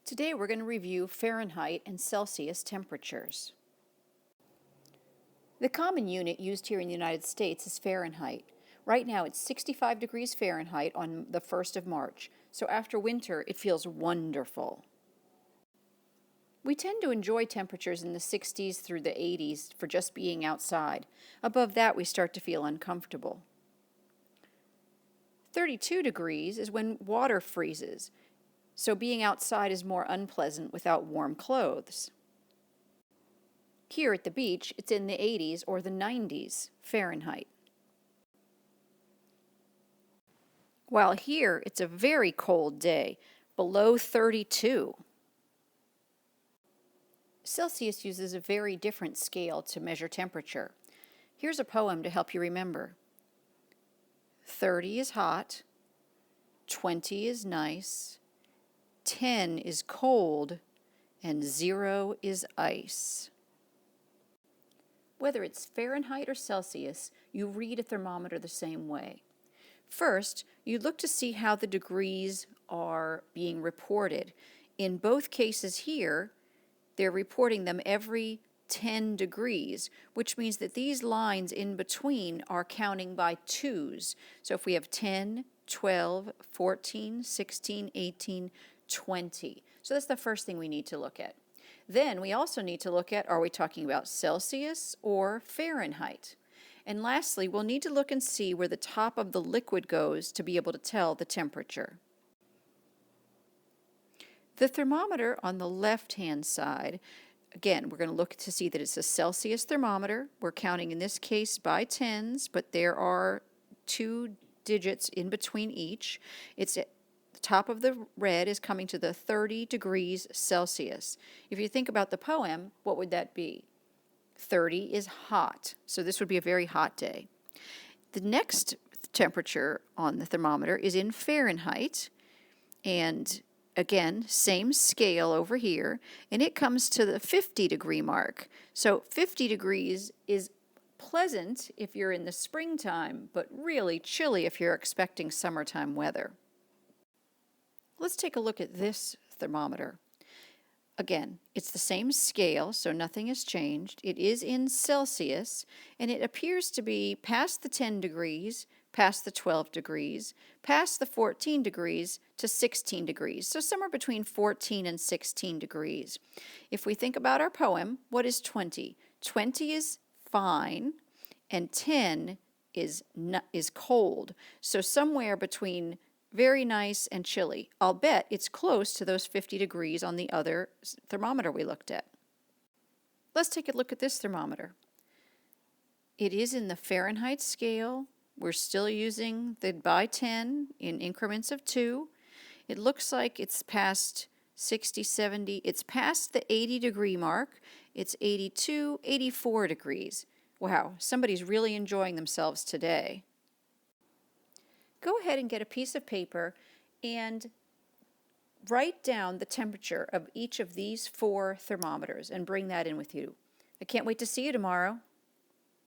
Today we're going to review Fahrenheit and Celsius temperatures. The common unit used here in the United States is Fahrenheit. Right now it's 65 degrees Fahrenheit on the 1st of March, so after winter it feels wonderful. We tend to enjoy temperatures in the 60s through the 80s for just being outside. Above that we start to feel uncomfortable. 32 degrees is when water freezes, so being outside is more unpleasant without warm clothes. Here at the beach, it's in the 80s or the 90s Fahrenheit. While here, it's a very cold day, below 32. Celsius uses a very different scale to measure temperature. Here's a poem to help you remember. 30 is hot, 20 is nice, 10 is cold, and 0 is ice. Whether it's Fahrenheit or Celsius, you read a thermometer the same way. First, you look to see how the degrees are being reported. In both cases here, they're reporting them every 10 degrees, which means that these lines in between are counting by twos. So if we have 10, 12, 14, 16, 18, 20. So that's the first thing we need to look at. Then we also need to look at, are we talking about Celsius or Fahrenheit? And lastly, we'll need to look and see where the top of the liquid goes to be able to tell the temperature. The thermometer on the left-hand side, again, we're going to look to see that it's a Celsius thermometer. We're counting in this case by tens, but there are 2 digits in between each. It's at the top of the red is coming to the 30 degrees Celsius. If you think about the poem, what would that be? 30 is hot, so this would be a very hot day. The next temperature on the thermometer is in Fahrenheit, and again, same scale over here, and it comes to the 50 degree mark. So 50 degrees is pleasant if you're in the springtime, but really chilly if you're expecting summertime weather. Let's take a look at this thermometer. Again, it's the same scale, so nothing has changed. It is in Celsius, and it appears to be past the 10 degrees, past the 12 degrees, past the 14 degrees to 16 degrees, so somewhere between 14 and 16 degrees. If we think about our poem, what is 20? 20 is fine, and 10 is cold, so somewhere between very nice and chilly. I'll bet it's close to those 50 degrees on the other thermometer we looked at. Let's take a look at this thermometer. It is in the Fahrenheit scale. We're still using the by 10 in increments of 2. It looks like it's past 60, 70. It's past the 80 degree mark. It's 82, 84 degrees. Wow, somebody's really enjoying themselves today. Go ahead and get a piece of paper and write down the temperature of each of these 4 thermometers and bring that in with you. I can't wait to see you tomorrow.